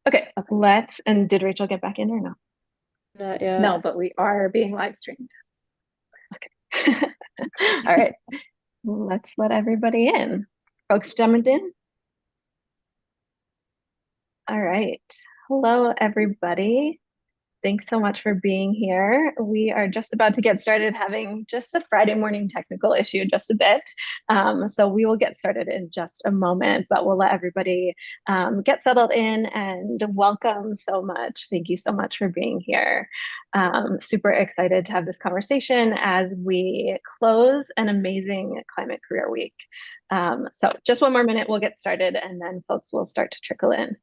Okay, and did Rachel get back in or no? Not No, yet. but we are being live streamed. Okay. All right, let's let everybody in. Folks jumping in? All right. Hello, everybody. Thanks so much for being here. We are just about to get started having just a Friday morning technical issue, just a bit. So we will get started in just a moment, but we'll let everybody get settled in and welcome so much. Thank you so much for being here. Super excited to have this conversation as we close an amazing Climate Career Week. So just one more minute, we'll get started and then folks will start to trickle in.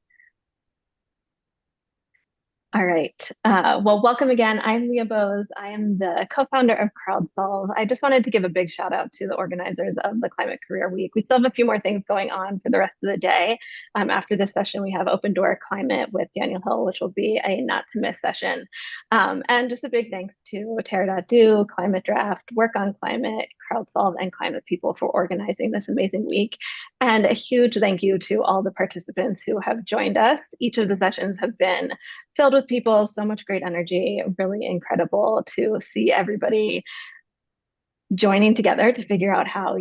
All right. Well, welcome again. I'm Leah Bose. I am the co-founder of CrowdSolve. I just wanted to give a big shout out to the organizers of the Climate Career Week. We still have a few more things going on for the rest of the day. After this session, we have Open Door Climate with Daniel Hill, which will be a not to miss session. And just a big thanks to Terra.do, Climate Draft, Work on Climate, CrowdSolve, and Climate People for organizing this amazing week. And a huge thank you to all the participants who have joined us. Each of the sessions have been filled with people, so much great energy, really incredible to see everybody joining together to figure out how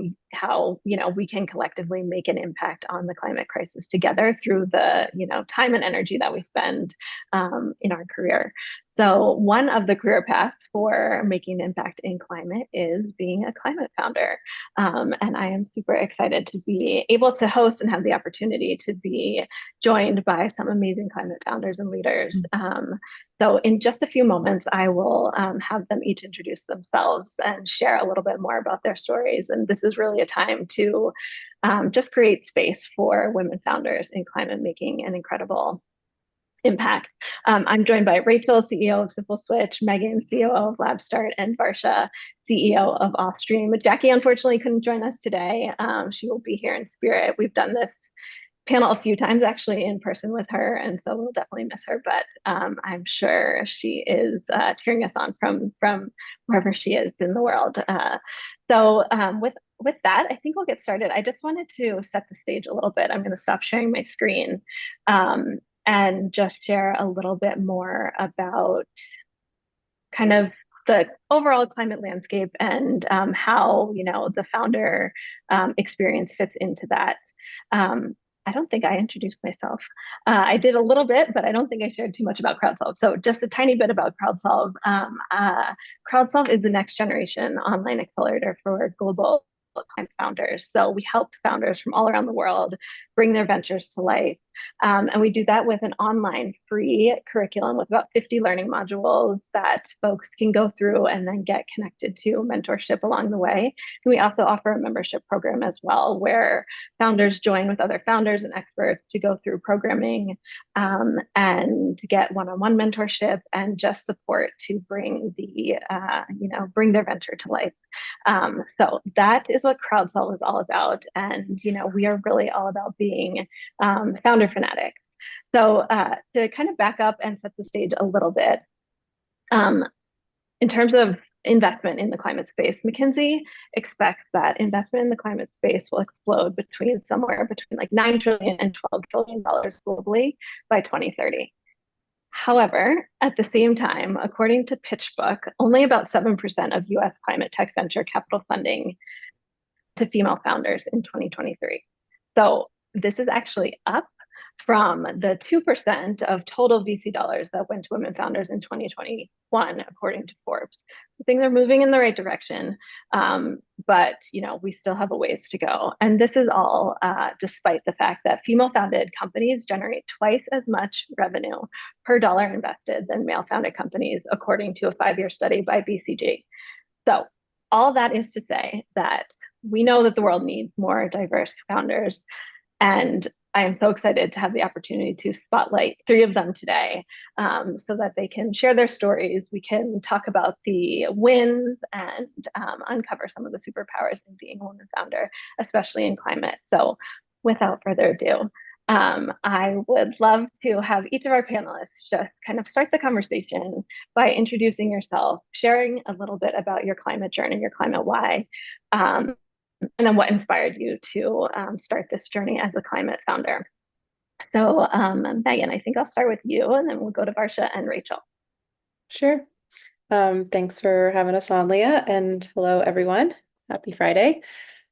we can collectively make an impact on the climate crisis together through the time and energy that we spend in our career. So one of the career paths for making an impact in climate is being a climate founder. And I am super excited to be able to host and have the opportunity to be joined by some amazing climate founders and leaders. So in just a few moments, I will have them each introduce themselves and share a little bit more about their stories. And this is really a time to just create space for women founders in climate making an incredible impact. I'm joined by Rachel, CEO of Simple Switch, Megan, COO of LabStart, and Varsha, CEO of Offstream. Jackie unfortunately couldn't join us today. She will be here in spirit. We've done this panel a few times actually in person with her, and so we'll definitely miss her, but I'm sure she is cheering us on from wherever she is in the world. With that, I think we'll get started. I just wanted to set the stage a little bit. I'm going to stop sharing my screen and just share a little bit more about kind of the overall climate landscape and how the founder experience fits into that. I don't think I introduced myself. I did a little bit, but I don't think I shared too much about CrowdSolve. So just a tiny bit about CrowdSolve. CrowdSolve is the next generation online accelerator for global climate founders. So we help founders from all around the world bring their ventures to life. And we do that with an online free curriculum with about 50 learning modules that folks can go through and then get connected to mentorship along the way. And we also offer a membership program as well, where founders join with other founders and experts to go through programming and get one-on-one mentorship and just support to bring bring their venture to life. So that is what CrowdSolve is all about. And, we are really all about being founder fanatics. So to kind of back up and set the stage a little bit, in terms of investment in the climate space, McKinsey expects that investment in the climate space will explode somewhere between like $9 trillion and $12 trillion globally by 2030. However, at the same time, according to PitchBook, only about 7% of US climate tech venture capital funding to female founders in 2023. So this is actually up from the 2% of total VC dollars that went to women founders in 2021, according to Forbes. So things are moving in the right direction, but we still have a ways to go. And this is all despite the fact that female-founded companies generate twice as much revenue per dollar invested than male-founded companies, according to a 5-year study by BCG. So all that is to say that we know that the world needs more diverse founders, and I am so excited to have the opportunity to spotlight 3 of them today so that they can share their stories. We can talk about the wins and uncover some of the superpowers in being a woman founder, especially in climate. So without further ado, I would love to have each of our panelists just kind of start the conversation by introducing yourself, sharing a little bit about your climate journey, your climate why, and then what inspired you to start this journey as a climate founder. So, Megan, I think I'll start with you and then we'll go to Varsha and Rachel. Sure. Thanks for having us on, Leah, and hello, everyone. Happy Friday.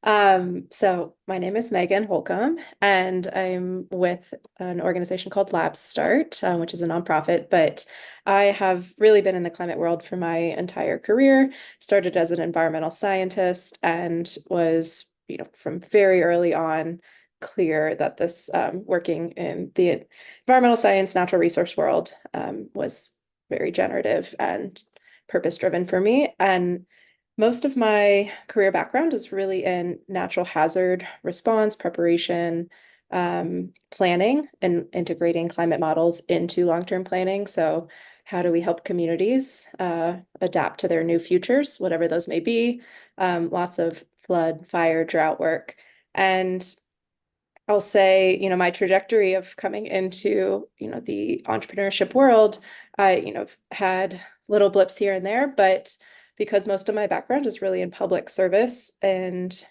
So my name is Megan Holcomb, and I'm with an organization called LabStart, which is a nonprofit, but I have really been in the climate world for my entire career. Started as an environmental scientist and was, from very early on, clear that this working in the environmental science, natural resource world was very generative and purpose driven for me. And most of my career background is really in natural hazard response, preparation, planning, and integrating climate models into long-term planning. So how do we help communities adapt to their new futures, whatever those may be? Lots of flood, fire, drought work. And I'll say, my trajectory of coming into, the entrepreneurship world, I, had little blips here and there, but because most of my background is really in public service and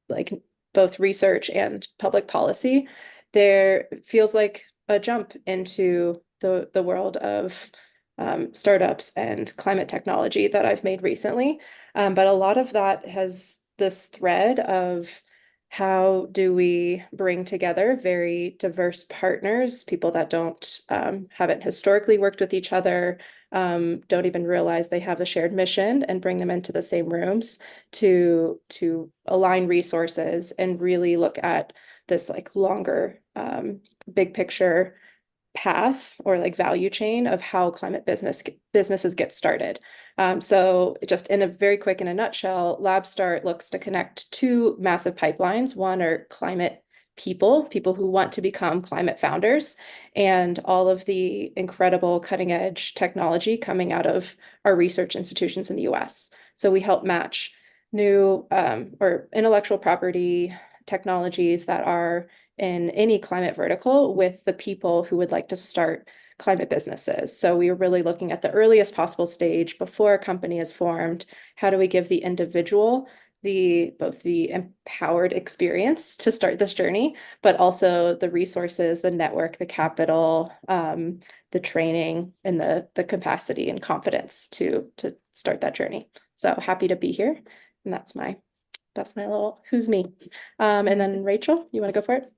like both research and public policy, there feels like a jump into the world of startups and climate technology that I've made recently. But a lot of that has this thread of how do we bring together very diverse partners, people that don't haven't historically worked with each other, don't even realize they have a shared mission, and bring them into the same rooms to align resources and really look at this like longer big picture path or like value chain of how climate businesses get started. So just in a nutshell, LabStart looks to connect two massive pipelines. One are climate people who want to become climate founders, and all of the incredible cutting edge technology coming out of our research institutions in the US. So we help match new or intellectual property technologies that are in any climate vertical with the people who would like to start climate businesses. So we are really looking at the earliest possible stage before a company is formed. How do we give the individual both the empowered experience to start this journey, but also the resources, the network, the capital, the training, and the capacity and confidence to start that journey. So happy to be here. And that's my little who's me. And then Rachel, you want to go for it?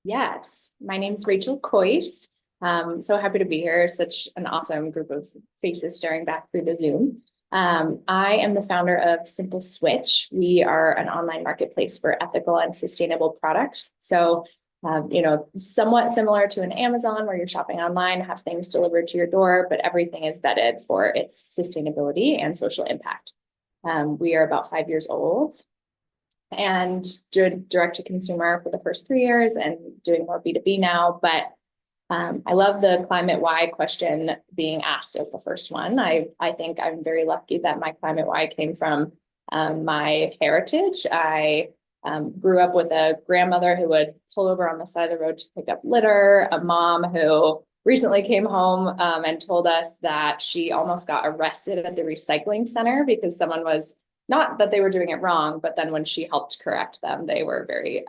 Yes, my name is Rachel Coyce. So happy to be here. Such an awesome group of faces staring back through the Zoom. I am the founder of Simple Switch. We are an online marketplace for ethical and sustainable products. So, somewhat similar to an Amazon where you're shopping online, have things delivered to your door, but everything is vetted for its sustainability and social impact. We are about 5 years old and did direct to consumer for the first 3 years and doing more B2B now. But I love the climate why question being asked as the first one. I think I'm very lucky that my climate why came from my heritage. I grew up with a grandmother who would pull over on the side of the road to pick up litter, a mom who recently came home and told us that she almost got arrested at the recycling center because someone was, not that they were doing it wrong, but then when she helped correct them, they were very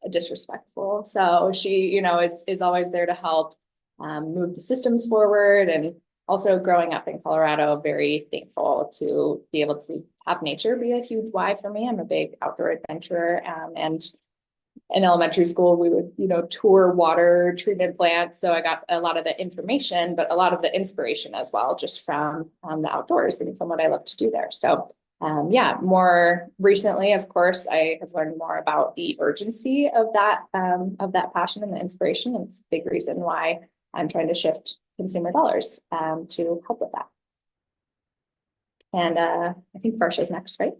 disrespectful. So she, is always there to help move the systems forward. And also growing up in Colorado, very thankful to be able to have nature be a huge why for me. I'm a big outdoor adventurer, and in elementary school, we would, tour water treatment plants. So I got a lot of the information, but a lot of the inspiration as well, just from the outdoors and from what I love to do there. So more recently, of course, I have learned more about the urgency of that passion and the inspiration. And it's a big reason why I'm trying to shift consumer dollars to help with that. And I think Varsha is next, right?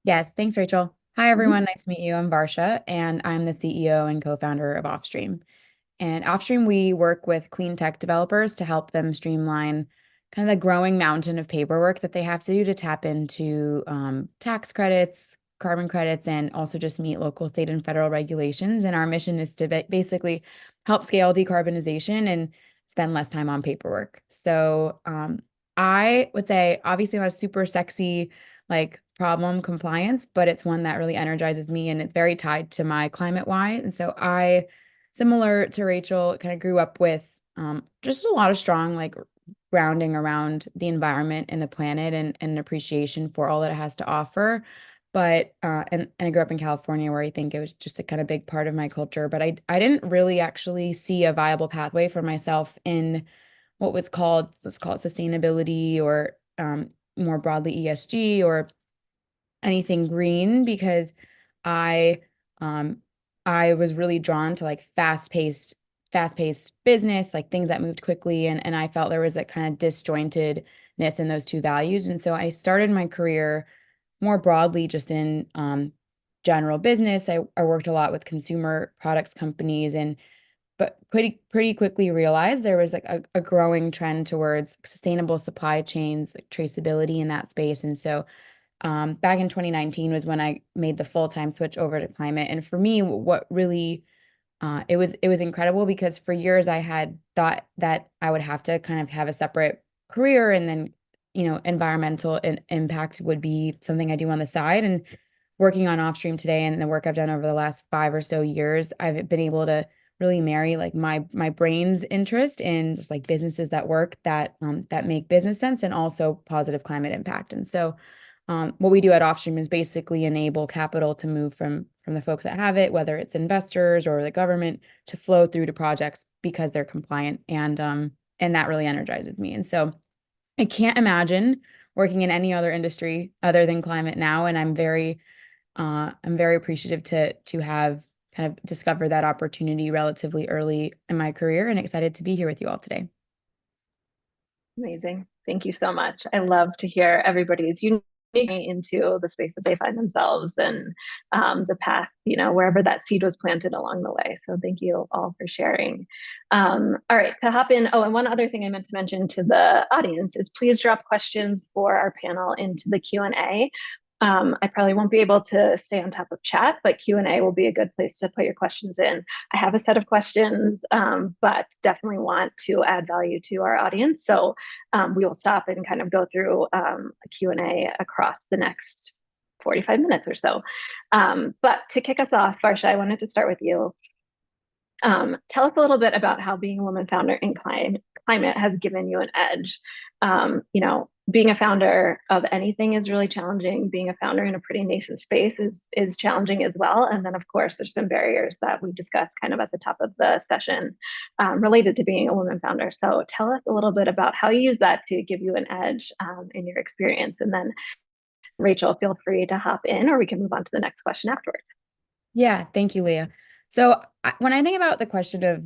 Yes, thanks, Rachel. Hi, everyone. Nice to meet you. I'm Varsha, and I'm the CEO and co-founder of Offstream. And Offstream, we work with clean tech developers to help them streamline kind of the growing mountain of paperwork that they have to do to tap into tax credits, carbon credits, and also just meet local, state, and federal regulations. And our mission is to basically help scale decarbonization and spend less time on paperwork. So I would say, obviously, not a super sexy like problem compliance, but it's one that really energizes me and it's very tied to my climate why. And so I, similar to Rachel, kind of grew up with just a lot of strong like grounding around the environment and the planet and an appreciation for all that it has to offer. But and I grew up in California where I think it was just a kind of big part of my culture. But I didn't really actually see a viable pathway for myself in what was called, let's call it sustainability or more broadly ESG or anything green because I um I was really drawn to like fast-paced business, like things that moved quickly and I felt there was a kind of disjointedness in those two values. And so I started my career more broadly just in general business. I worked a lot with consumer products companies and but pretty quickly realized there was like a growing trend towards sustainable supply chains, like traceability in that space. And so back in 2019 was when I made the full-time switch over to climate. And for me, what really it was incredible because for years I had thought that I would have to kind of have a separate career and then, environmental impact would be something I do on the side. And working on Offstream today and the work I've done over the last 5 or so years, I've been able to really marry like my brain's interest in just like businesses that work that make business sense and also positive climate impact. And so what we do at Offstream is basically enable capital to move from the folks that have it, whether it's investors or the government, to flow through to projects because they're compliant and that really energizes me. And so I can't imagine working in any other industry other than climate now, and I'm very appreciative to have kind of discovered that opportunity relatively early in my career and excited to be here with you all today. Amazing. Thank you so much. I love to hear everybody's unique into the space that they find themselves and the path, wherever that seed was planted along the way. So thank you all for sharing. All right, to hop in. Oh, and one other thing I meant to mention to the audience is please drop questions for our panel into the Q&A. I probably won't be able to stay on top of chat, but Q&A will be a good place to put your questions in. I have a set of questions, but definitely want to add value to our audience. So we will stop and kind of go through a Q&A across the next 45 minutes or so. But to kick us off, Varsha, I wanted to start with you. Tell us a little bit about how being a woman founder in climate has given you an edge. Being a founder of anything is really challenging. Being a founder in a pretty nascent space is challenging as well. And then, of course, there's some barriers that we discussed kind of at the top of the session related to being a woman founder. So tell us a little bit about how you use that to give you an edge in your experience. And then, Rachel, feel free to hop in, or we can move on to the next question afterwards. Yeah, thank you, Leah. So when I think about the question of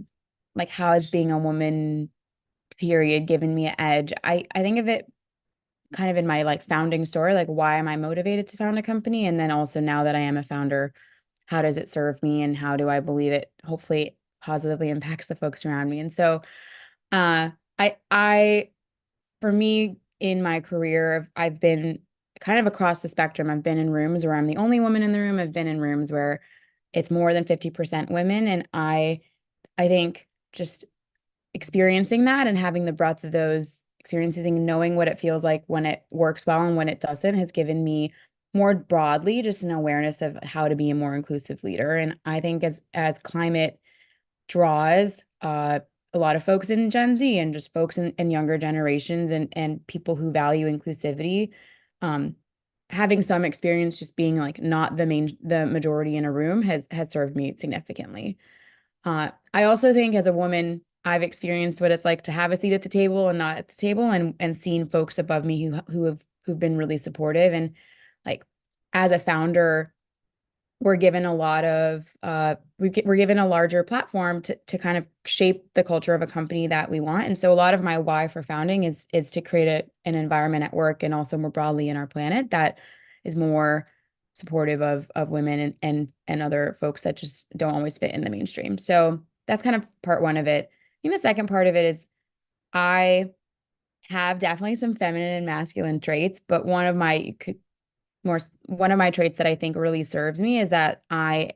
like how is being a woman period given me an edge, I think of it kind of in my like founding story, like why am I motivated to found a company? And then also now that I am a founder, how does it serve me and how do I believe it hopefully positively impacts the folks around me? And so I for me in my career, I've been kind of across the spectrum. I've been in rooms where I'm the only woman in the room. I've been in rooms where it's more than 50% women. And I think just experiencing that and having the breadth of those experiences and knowing what it feels like when it works well and when it doesn't has given me more broadly just an awareness of how to be a more inclusive leader. And I think as climate draws a lot of folks in Gen Z and just folks in younger generations and people who value inclusivity, having some experience just being like not the majority in a room has served me significantly. I also think as a woman, I've experienced what it's like to have a seat at the table and not at the table and seen folks above me who've been really supportive. And like as a founder, we're given a lot of we're given a larger platform to kind of shape the culture of a company that we want. And so a lot of my why for founding is to create an environment at work and also more broadly in our planet that is more supportive of women and other folks that just don't always fit in the mainstream. So that's kind of part one of it. I think the second part of it is I have definitely some feminine and masculine traits, but one of my traits that I think really serves me is that I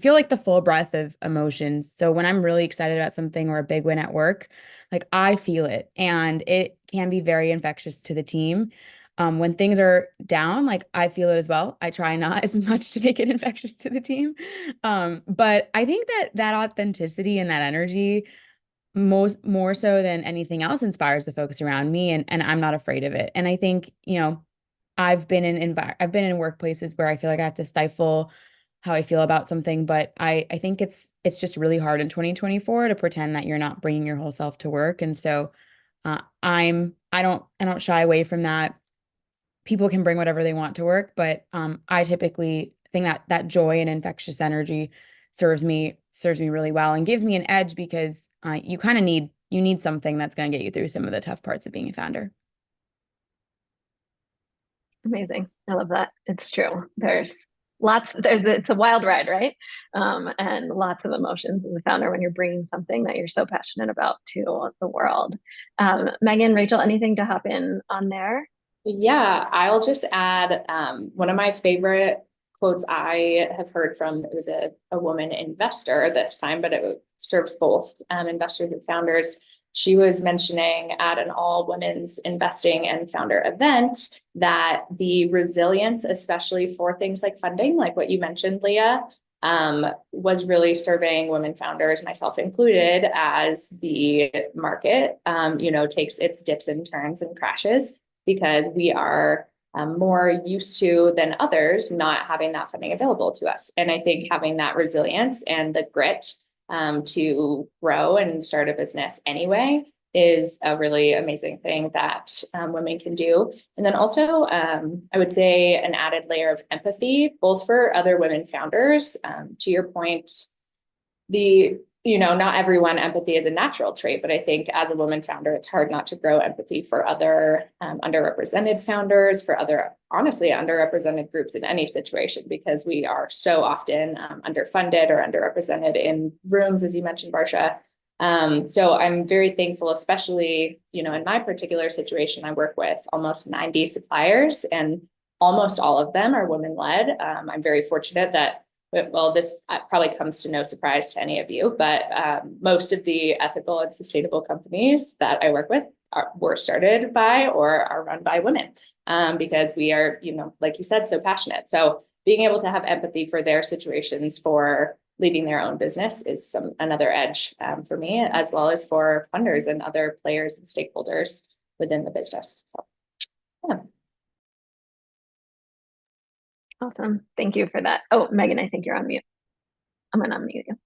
feel like the full breadth of emotions. So when I'm really excited about something or a big win at work, like I feel it and it can be very infectious to the team. When things are down, like I feel it as well. I try not as much to make it infectious to the team. But I think that that authenticity and that energy more so than anything else inspires the folks around me, and I'm not afraid of it. And I think, I've been in workplaces where I feel like I have to stifle how I feel about something, but I think it's just really hard in 2024 to pretend that you're not bringing your whole self to work. And so I don't shy away from that. People can bring whatever they want to work, but I typically think that that joy and infectious energy serves me really well and gives me an edge because you kind of need something that's going to get you through some of the tough parts of being a founder. Amazing. I love that. It's true. It's a wild ride, right? And lots of emotions as a founder when you're bringing something that you're so passionate about to the world. Megan, Rachel, anything to hop in on there? Yeah, I'll just add one of my favorite quotes I have heard from, it was a woman investor this time, but it serves both investors and founders. She was mentioning at an all women's investing and founder event that the resilience, especially for things like funding, like what you mentioned, Leah, was really serving women founders, myself included, as the market, takes its dips and turns and crashes, because we are more used to than others not having that funding available to us. And I think having that resilience and the grit to grow and start a business anyway is a really amazing thing that women can do. And then also, I would say an added layer of empathy, both for other women founders. To your point, not everyone empathy is a natural trait, but I think as a woman founder, it's hard not to grow empathy for other underrepresented founders, for other, honestly, underrepresented groups in any situation, because we are so often underfunded or underrepresented in rooms, as you mentioned, Barsha. So I'm very thankful, especially, in my particular situation, I work with almost 90 suppliers and almost all of them are women-led. I'm very fortunate that, well, this probably comes to no surprise to any of you, but most of the ethical and sustainable companies that I work with were started by or are run by women, because we are, like you said, so passionate. So being able to have empathy for their situations, for leading their own business, is another edge for me, as well as for funders and other players and stakeholders within the business. So, yeah. Awesome. Thank you for that. Oh, Megan, I think you're on mute. I'm gonna unmute you.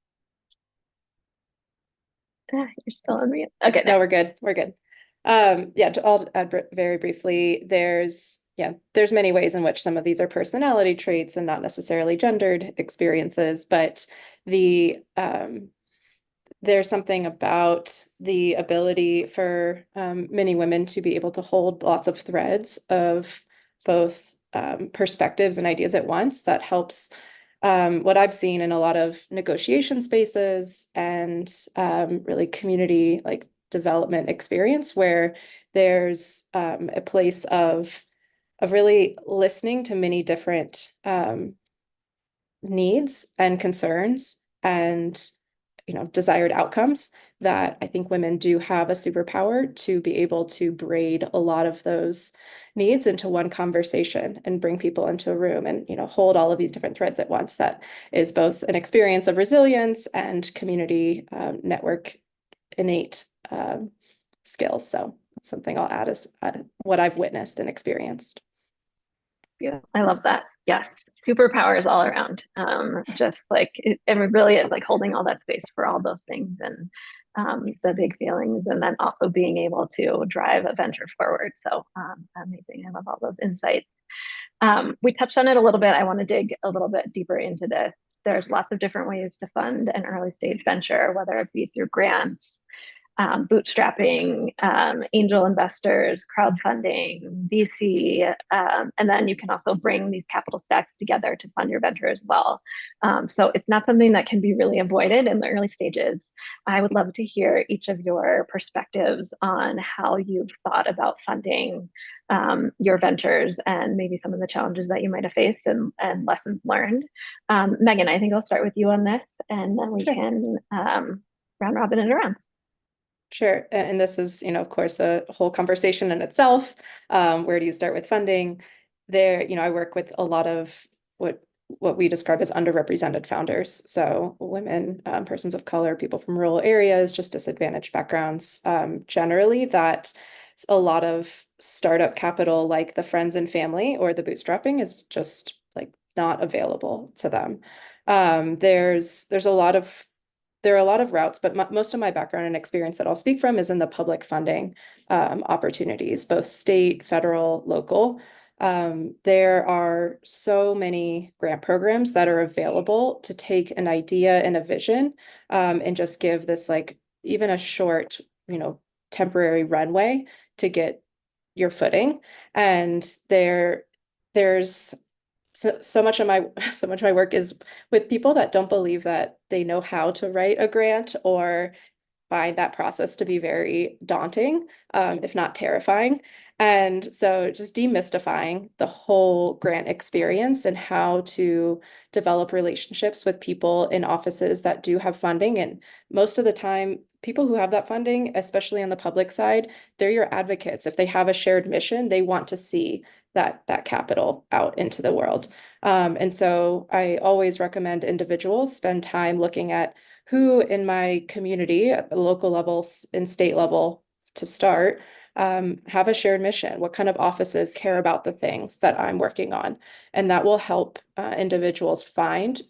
You're still on mute. Okay. No, we're good. We're good. I'll add very briefly, there's many ways in which some of these are personality traits and not necessarily gendered experiences, but there's something about the ability for many women to be able to hold lots of threads of both perspectives and ideas at once that helps what I've seen in a lot of negotiation spaces and really community like development experience, where there's a place of really listening to many different needs and concerns and desired outcomes, that I think women do have a superpower to be able to braid a lot of those needs into one conversation and bring people into a room and hold all of these different threads at once. That is both an experience of resilience and community network innate skills. So that's something I'll add as what I've witnessed and experienced. Yeah, I love that. Yes, superpowers all around. Just like it really is like holding all that space for all those things and the big feelings, and then also being able to drive a venture forward. So amazing. I love all those insights. We touched on it a little bit. I want to dig a little bit deeper into this. There's lots of different ways to fund an early stage venture, whether it be through grants, bootstrapping, angel investors, crowdfunding, VC, and then you can also bring these capital stacks together to fund your venture as well. So it's not something that can be really avoided in the early stages. I would love to hear each of your perspectives on how you've thought about funding your ventures and maybe some of the challenges that you might have faced and lessons learned. Megan, I think I'll start with you on this, and then we can round robin it around. Sure. And this is, of course, a whole conversation in itself. Where do you start with funding? There, I work with a lot of what we describe as underrepresented founders. So women, persons of color, people from rural areas, just disadvantaged backgrounds, generally that a lot of startup capital like the friends and family or the bootstrapping is just like not available to them. There's a lot of there are a lot of routes, but most of my background and experience that I'll speak from is in the public funding opportunities, both state, federal, local. There are so many grant programs that are available to take an idea and a vision and just give this like even a short, temporary runway to get your footing. And there's so much of my work is with people that don't believe that they know how to write a grant or find that process to be very daunting, if not terrifying. And so just demystifying the whole grant experience and how to develop relationships with people in offices that do have funding. And most of the time, people who have that funding, especially on the public side, they're your advocates. If they have a shared mission, they want to see that capital out into the world. And so I always recommend individuals spend time looking at who in my community at the local level and state level to start have a shared mission. What kind of offices care about the things that I'm working on? And that will help individuals find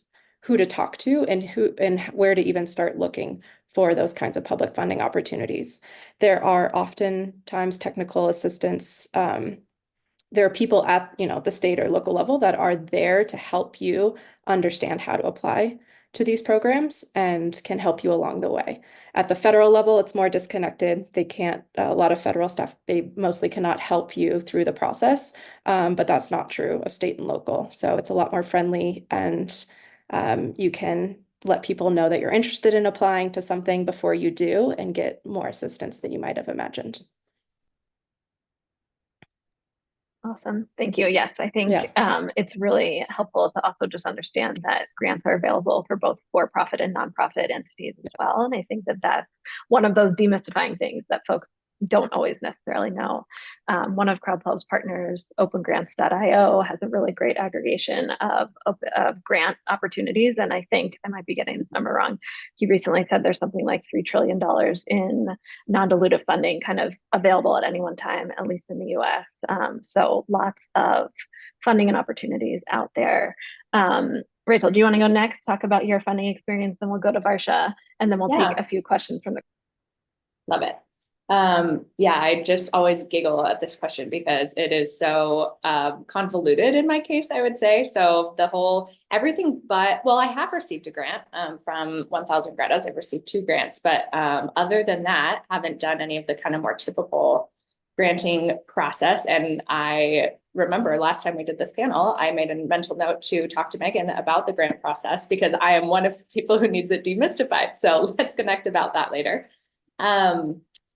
who to talk to and where to even start looking for those kinds of public funding opportunities. There are oftentimes technical assistance. There are people at, the state or local level that are there to help you understand how to apply to these programs and can help you along the way. At the federal level, it's more disconnected. They can't, a lot of federal staff, they mostly cannot help you through the process, but that's not true of state and local. So it's a lot more friendly and you can let people know that you're interested in applying to something before you do and get more assistance than you might have imagined. Awesome. Thank you. Yes, I think Yeah. it's really helpful to also just understand that grants are available for both for-profit and nonprofit entities as well. And I think that that's one of those demystifying things that folks don't always necessarily know. One of Crowd12's partners, OpenGrants.io, has a really great aggregation of grant opportunities. And I think I might be getting this number wrong. He recently said there's something like $3 trillion in non-dilutive funding kind of available at any one time, at least in the US. So lots of funding and opportunities out there. Rachel, do you want to go next, talk about your funding experience? Then we'll go to Varsha, and then we'll take a few questions from the. Love it. I just always giggle at this question because it is so convoluted in my case, I would say. So the whole everything, but I have received a grant from 1000 Greta's. I've received 2 grants, but other than that, haven't done any of the kind of more typical granting process. And I remember last time we did this panel, I made a mental note to talk to Megan about the grant process because I am one of the people who needs it demystified. So let's connect about that later.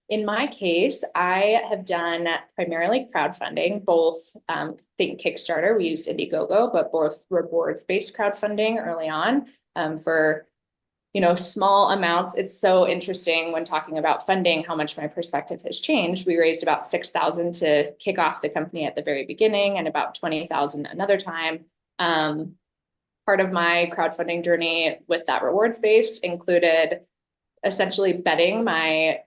In my case, I have done primarily crowdfunding, both think Kickstarter, we used Indiegogo, but both rewards-based crowdfunding early on for small amounts. It's so interesting when talking about funding, how much my perspective has changed. We raised about 6,000 to kick off the company at the very beginning and about 20,000 another time. Part of my crowdfunding journey with that rewards-based included essentially betting my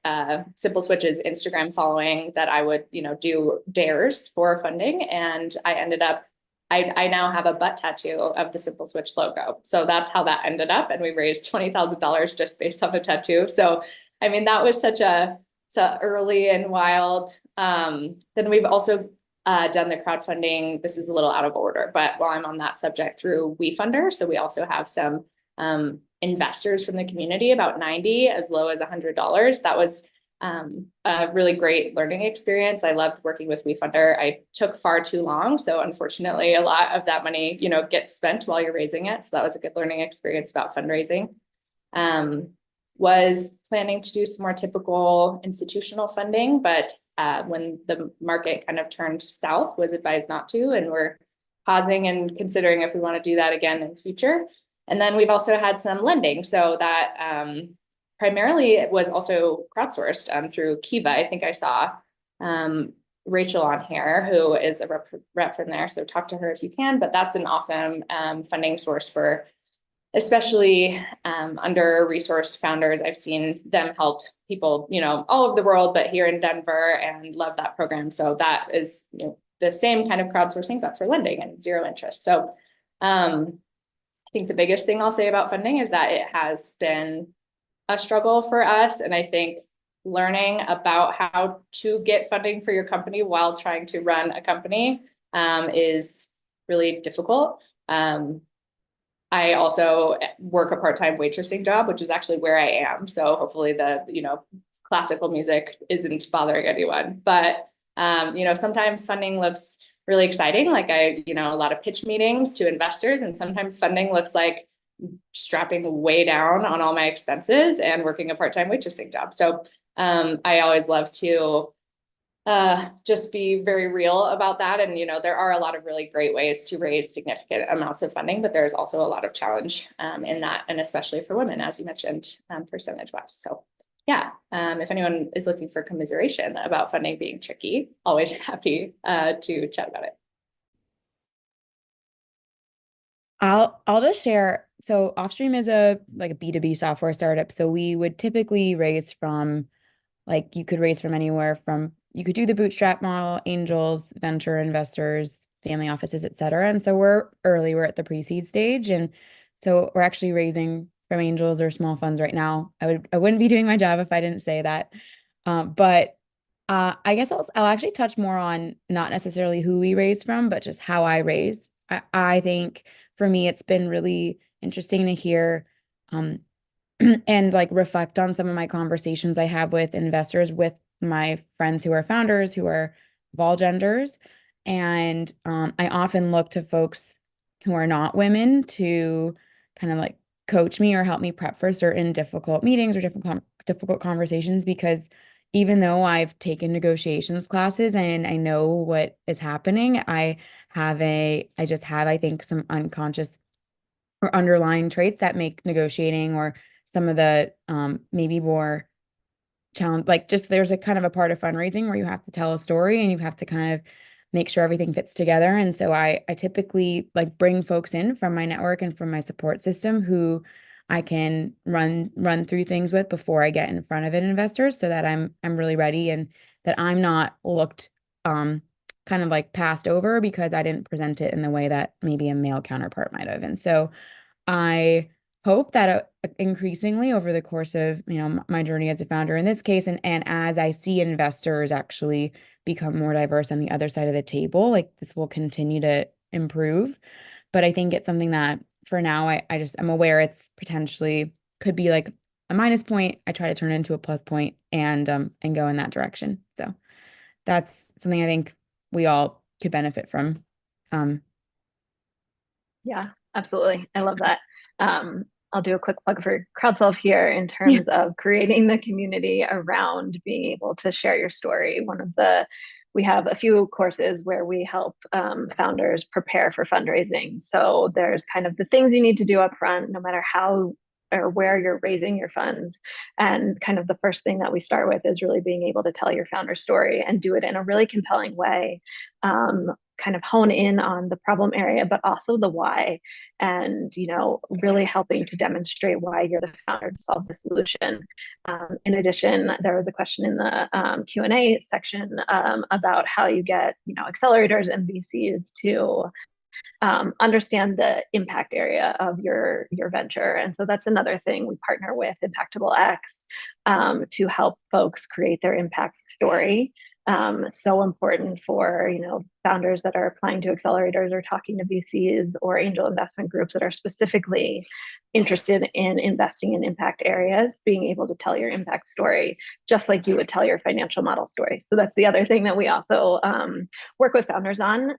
Simple Switch's Instagram following that I would, do dares for funding. And I ended up, I now have a butt tattoo of the Simple Switch logo. So that's how that ended up. And we raised $20,000 just based on a tattoo. So, I mean, that was such early and wild. Then we've also done the crowdfunding. This is a little out of order, but while I'm on that subject, through WeFunder. So we also have some investors from the community, about 90, as low as $100. That was a really great learning experience. I loved working with WeFunder. I took far too long. So unfortunately, a lot of that money, gets spent while you're raising it. So that was a good learning experience about fundraising. Was planning to do some more typical institutional funding, but when the market kind of turned south, was advised not to, and we're pausing and considering if we want to do that again in the future. And then we've also had some lending. So that primarily it was also crowdsourced through Kiva. I think I saw Rachel on here, who is a rep from there. So talk to her if you can, but that's an awesome funding source for especially under-resourced founders. I've seen them help people, all over the world, but here in Denver, and love that program. So that is, the same kind of crowdsourcing, but for lending and zero interest. So I think the biggest thing I'll say about funding is that it has been a struggle for us. And I think learning about how to get funding for your company while trying to run a company is really difficult. I also work a part-time waitressing job, which is actually where I am. So hopefully the, classical music isn't bothering anyone. But, sometimes funding looks really exciting. Like a lot of pitch meetings to investors, and sometimes funding looks like strapping way down on all my expenses and working a part-time waitressing job. So I always love to just be very real about that. And, there are a lot of really great ways to raise significant amounts of funding, but there's also a lot of challenge in that, and especially for women, as you mentioned, percentage-wise. So yeah, if anyone is looking for commiseration about funding being tricky, always happy to chat about it. I'll just share. So Offstream is a B2B software startup. So we would typically raise from you could raise from anywhere from, you could do the bootstrap model, angels, venture investors, family offices, et cetera. And so we're early, we're at the pre-seed stage. And so we're actually raising from angels or small funds right now. I wouldn't be doing my job if I didn't say that. But I guess I'll actually touch more on not necessarily who we raise from, but just how I raise. I think for me, it's been really interesting to hear and reflect on some of my conversations I have with investors, with my friends who are founders, who are of all genders. And I often look to folks who are not women to kind of coach me or help me prep for certain difficult meetings or difficult conversations, because even though I've taken negotiations classes and I know what is happening, I just have, I think, some unconscious or underlying traits that make negotiating or some of the maybe more challenge, just there's a kind of a part of fundraising where you have to tell a story and you have to kind of make sure everything fits together. And so I typically bring folks in from my network and from my support system who I can run through things with before I get in front of an investor, so that I'm really ready and that I'm not looked kind of passed over because I didn't present it in the way that maybe a male counterpart might have. And so I hope that increasingly over the course of my journey as a founder in this case, and as I see investors actually become more diverse on the other side of the table, this will continue to improve. But I think it's something that for now I'm aware it's potentially could be a minus point. I try to turn it into a plus point and go in that direction. So that's something I think we all could benefit from. Yeah, absolutely. I love that. I'll do a quick plug for CrowdSolve here in terms of creating the community around being able to share your story. We have a few courses where we help founders prepare for fundraising. So there's kind of the things you need to do up front, no matter how or where you're raising your funds. And kind of the first thing that we start with is really being able to tell your founder story and do it in a really compelling way. Kind of hone in on the problem area, but also the why, and really helping to demonstrate why you're the founder to solve the solution. In addition, there was a question in the Q&A section about how you get accelerators and VCs to understand the impact area of your venture. And so that's another thing. We partner with Impactable X to help folks create their impact story. So important for founders that are applying to accelerators or talking to VCs or angel investment groups that are specifically interested in investing in impact areas, being able to tell your impact story just like you would tell your financial model story. So that's the other thing that we also work with founders on,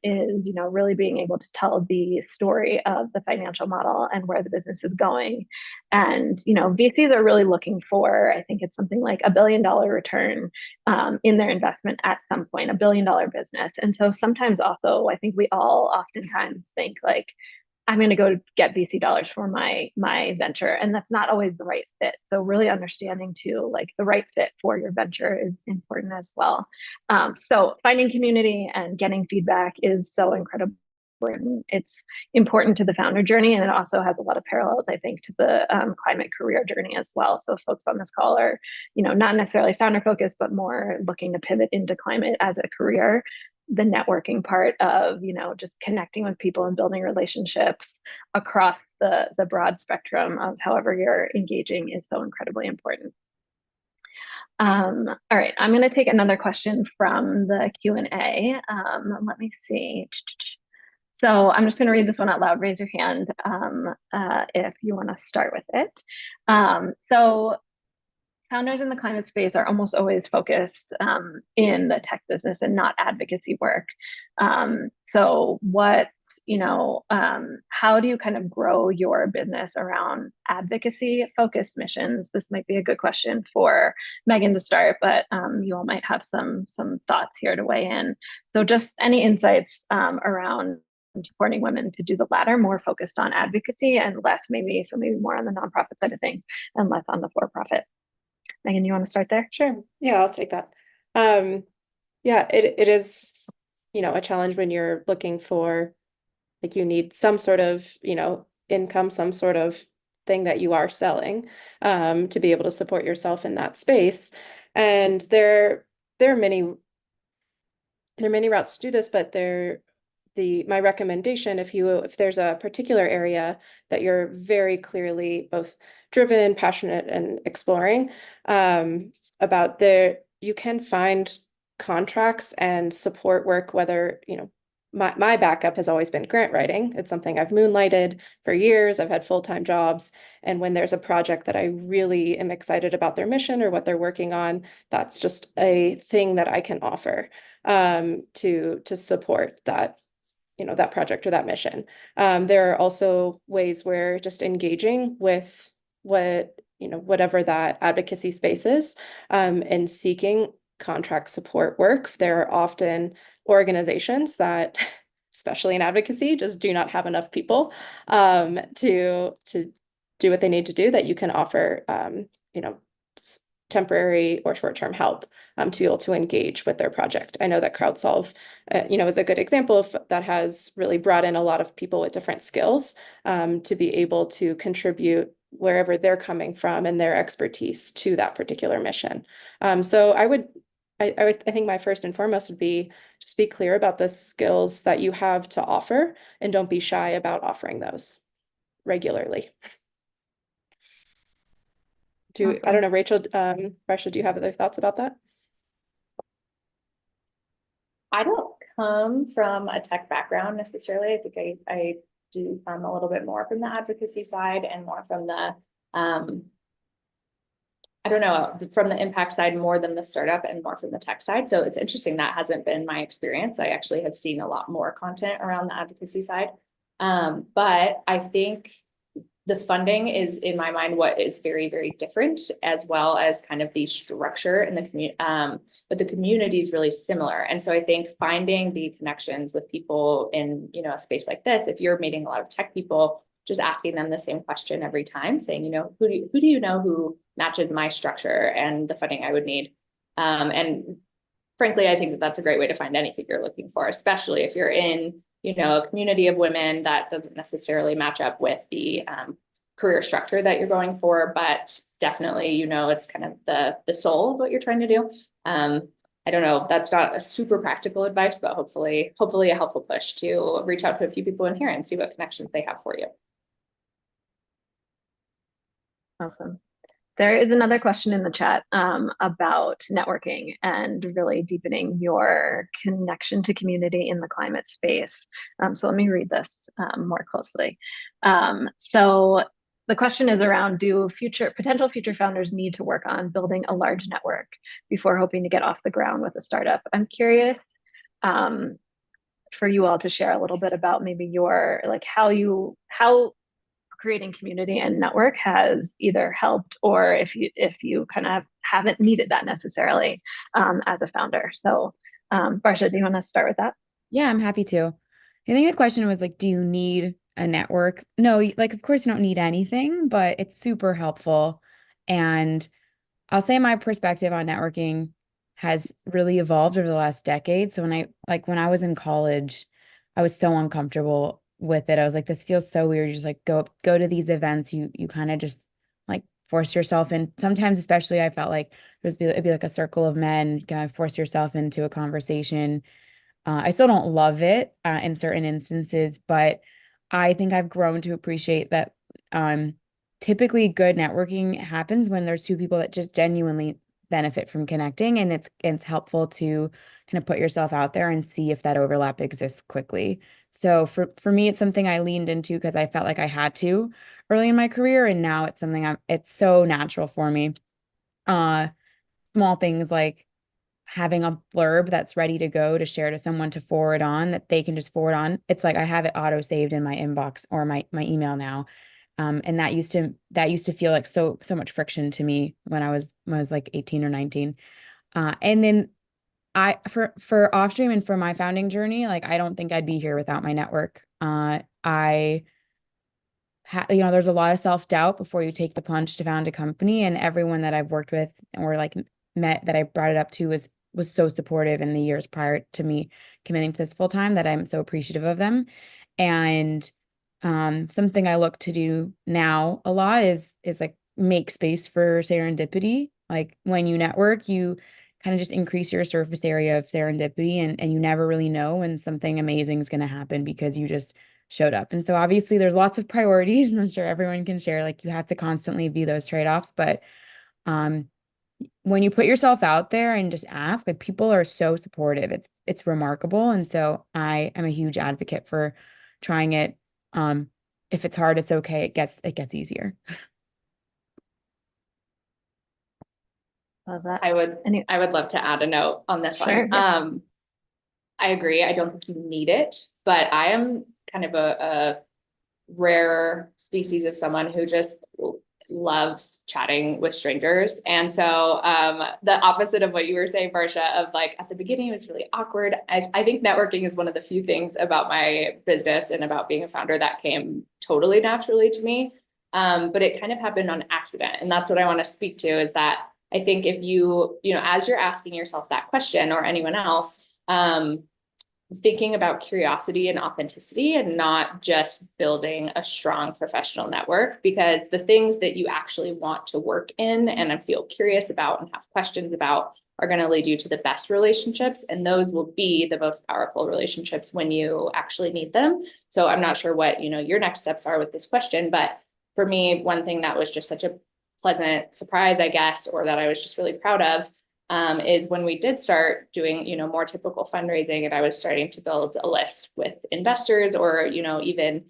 is really being able to tell the story of the financial model and where the business is going. And VCs are really looking for, I think it's something like $1 billion return in their investment at some point, $1 billion business. And so sometimes also, I think we all oftentimes think I'm going to go get VC dollars for my venture, and that's not always the right fit. So really understanding too, like the right fit for your venture is important as well. So finding community and getting feedback is so incredibly important. It's important to the founder journey, and it also has a lot of parallels, I think, to the climate career journey as well. So folks on this call are, not necessarily founder focused, but more looking to pivot into climate as a career. The networking part of, just connecting with people and building relationships across the broad spectrum of however you're engaging is so incredibly important. All right, I'm going to take another question from the Q&A. Let me see. So I'm just going to read this one out loud. Raise your hand if you want to start with it. So founders in the climate space are almost always focused in the tech business and not advocacy work. So how do you kind of grow your business around advocacy focused missions? This might be a good question for Megan to start, but you all might have some thoughts here to weigh in. So just any insights around supporting women to do the latter, more focused on advocacy and less maybe more on the nonprofit side of things and less on the for-profit. Megan, you want to start there? Sure. Yeah, I'll take that. Yeah, it is, a challenge when you're looking for, like, you need some sort of, income, some sort of thing that you are selling, to be able to support yourself in that space. And there are many routes to do this, but my recommendation, if there's a particular area that you're very clearly both driven, passionate, and exploring about, you can find contracts and support work, whether, my backup has always been grant writing. It's something I've moonlighted for years. I've had full-time jobs. And when there's a project that I really am excited about their mission or what they're working on, that's just a thing that I can offer to support that, that project or that mission. There are also ways where just engaging with whatever that advocacy space is, and seeking contract support work. There are often organizations that, especially in advocacy, just do not have enough people to do what they need to do, that you can offer temporary or short-term help to be able to engage with their project. I know that CrowdSolve, is a good example of that, has really brought in a lot of people with different skills to be able to contribute wherever they're coming from and their expertise to that particular mission. So I think my first and foremost would be just be clear about the skills that you have to offer and don't be shy about offering those regularly. Awesome. I don't know, Rachel, Barsha, do you have other thoughts about that? I don't come from a tech background necessarily. I think I do come a little bit more from the advocacy side and more from the, I don't know, from the impact side more than the startup and more from the tech side. So it's interesting that hasn't been my experience. I actually have seen a lot more content around the advocacy side. But I think the funding is, in my mind, what is very, very different, as well as kind of the structure in the community. But the community is really similar. And so I think finding the connections with people in, a space like this, if you're meeting a lot of tech people, just asking them the same question every time, saying, who do you know who matches my structure and the funding I would need? And frankly, I think that that's a great way to find anything you're looking for, especially if you're in a community of women that doesn't necessarily match up with the career structure that you're going for, but definitely, it's kind of the soul of what you're trying to do. I don't know, that's not a super practical advice, but hopefully a helpful push to reach out to a few people in here and see what connections they have for you. Awesome. There is another question in the chat about networking and really deepening your connection to community in the climate space. So let me read this more closely. So the question is around, do potential future founders need to work on building a large network before hoping to get off the ground with a startup? I'm curious for you all to share a little bit about maybe your, like, how creating community and network has either helped, or if you kind of haven't needed that necessarily as a founder. So Barsha, do you want to start with that? Yeah, I'm happy to. I think the question was like, do you need a network. No, like of course you don't need anything, but it's super helpful. And I'll say my perspective on networking has really evolved over the last decade. So when I was in college, I was so uncomfortable with it. I was like, this feels so weird. You just like go to these events. You kind of just like force yourself in. Sometimes, especially, I felt like it'd be like a circle of men, kind of force yourself into a conversation. I still don't love it in certain instances, but I think I've grown to appreciate that typically good networking happens when there's two people that just genuinely benefit from connecting, and it's helpful to kind of put yourself out there and see if that overlap exists quickly. So for me, it's something I leaned into because I felt like I had to early in my career, and now it's something it's so natural for me. Uh, Small things like having a blurb that's ready to go to share to someone to forward on that they can just forward on. It's like I have it auto saved in my inbox or my email now. And that used to feel like so much friction to me when I was like 18 or 19. And then for Offstream and for my founding journey, like I don't think I'd be here without my network. There's a lot of self-doubt before you take the plunge to found a company, and everyone that I've worked with or like met that I brought it up to was so supportive in the years prior to me committing to this full time that I'm so appreciative of them. And something I look to do now a lot is like make space for serendipity. Like when you network, you kind of just increase your surface area of serendipity, and you never really know when something amazing is going to happen because you just showed up. And so obviously there's lots of priorities, and I'm sure everyone can share, like you have to constantly view those trade-offs. But um, when you put yourself out there and just ask, like people are so supportive. It's remarkable. And so I am a huge advocate for trying it. Um, if it's hard, it's okay. It gets easier. Love that. I would Any- I would love to add a note on this Sure. one. I agree. I don't think you need it, but I am kind of a rare species of someone who just loves chatting with strangers. And so the opposite of what you were saying, Barsha, of like at the beginning it was really awkward. I think networking is one of the few things about my business and about being a founder that came totally naturally to me. But it kind of happened on accident. And that's what I want to speak to is that I think if as you're asking yourself that question or anyone else, thinking about curiosity and authenticity and not just building a strong professional network, because the things that you actually want to work in and feel curious about and have questions about are going to lead you to the best relationships. And those will be the most powerful relationships when you actually need them. So I'm not sure what, your next steps are with this question, but for me, one thing that was just such a pleasant surprise, I guess, or that I was just really proud of, is when we did start doing, more typical fundraising, and I was starting to build a list with investors or, even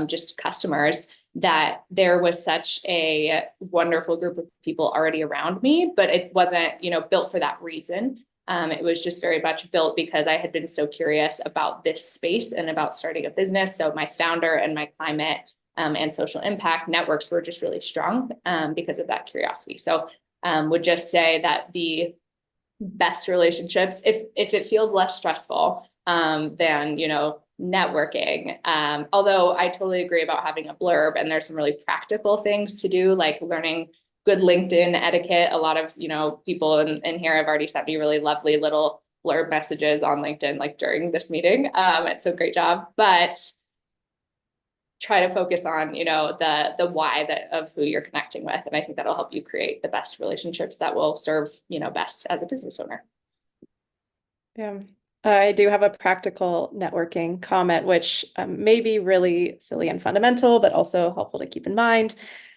just customers, that there was such a wonderful group of people already around me, but it wasn't, built for that reason. It was just very much built because I had been so curious about this space and about starting a business. So my founder and my climate and social impact networks were just really strong because of that curiosity. So would just say that the best relationships, if it feels less stressful than networking, although I totally agree about having a blurb, and there's some really practical things to do, like learning good LinkedIn etiquette. A lot of people in here have already sent me really lovely little blurb messages on LinkedIn like during this meeting. It's a great job, but try to focus on, the why of who you're connecting with. And I think that'll help you create the best relationships that will serve, best as a business owner. Yeah. I do have a practical networking comment, which may be really silly and fundamental, but also helpful to keep in mind.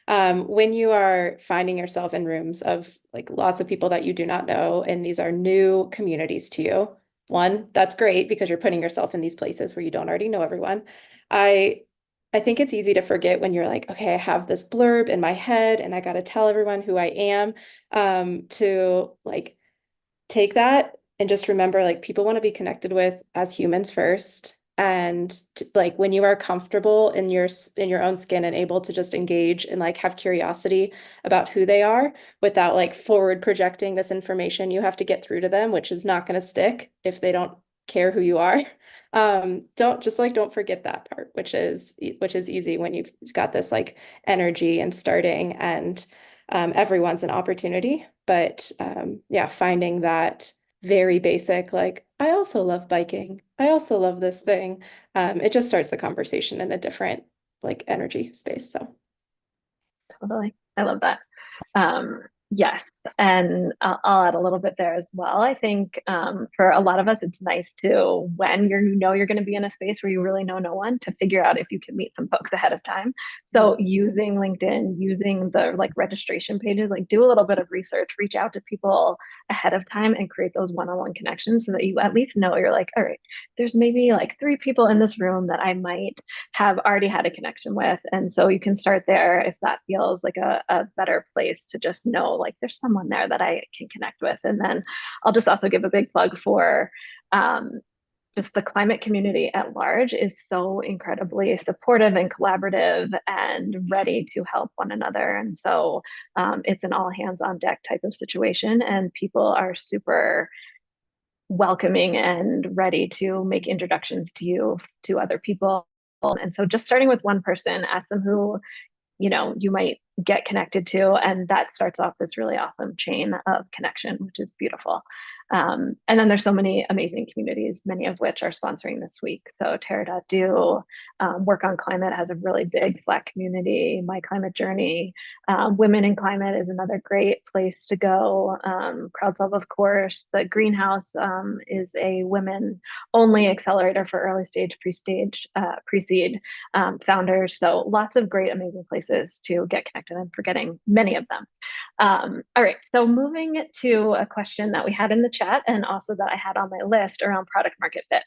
When you are finding yourself in rooms of like lots of people that you do not know, and these are new communities to you, one, that's great because you're putting yourself in these places where you don't already know everyone. I think it's easy to forget when you're like, okay, I have this blurb in my head and I got to tell everyone who I am, to like take that and just remember, like, people want to be connected with as humans first. And like when you are comfortable in your own skin and able to just engage and like have curiosity about who they are without like forward projecting this information you have to get through to them, which is not going to stick if they don't care who you are. Don't forget that part, which is easy when you've got this like energy and starting, and everyone's an opportunity. But yeah, finding that very basic, like, I also love biking. I also love this thing. It just starts the conversation in a different like energy space. So Totally. I love that. Yes, and I'll add a little bit there as well. I think for a lot of us, it's nice to, when you're going to be in a space where you really know no one, to figure out if you can meet some folks ahead of time. So using LinkedIn, using the like registration pages, like do a little bit of research, reach out to people ahead of time and create those one-on-one connections so that you at least know, you're like, all right, there's maybe like 3 people in this room that I might have already had a connection with. And so you can start there if that feels like a better place to just know, like, there's someone there that I can connect with. And then I'll just also give a big plug for just the climate community at large is so incredibly supportive and collaborative and ready to help one another. And so it's an all hands on deck type of situation, and people are super welcoming and ready to make introductions to you to other people. And so just starting with one person, ask them who you might get connected to, and that starts off this really awesome chain of connection, which is beautiful. And then there's so many amazing communities, many of which are sponsoring this week. So Terra.do, Work on Climate has a really big Slack community. My Climate Journey, Women in Climate is another great place to go. CrowdSolve, of course. The Greenhouse is a women-only accelerator for early stage, pre-seed founders. So lots of great, amazing places to get connected. I'm forgetting many of them. All right, so moving to a question that we had in the chat and also that I had on my list around product market fit.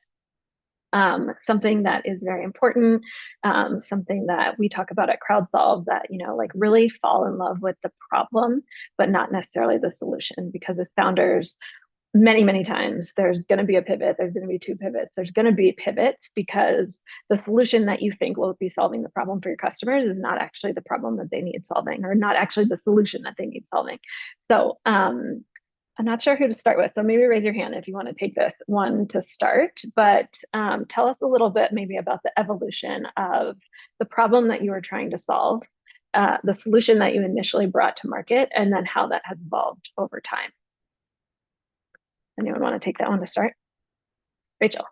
Something that is very important, something that we talk about at CrowdSolve, that, like, really fall in love with the problem, but not necessarily the solution, because as founders, many times there's going to be a pivot, there's going to be 2 pivots, there's going to be pivots, because the solution that you think will be solving the problem for your customers is not actually the problem that they need solving, or not actually the solution that they need solving. So I'm not sure who to start with, so maybe raise your hand if you want to take this one to start. But tell us a little bit maybe about the evolution of the problem that you were trying to solve, the solution that you initially brought to market, and then how that has evolved over time. Anyone want to take that one to start? Rachel.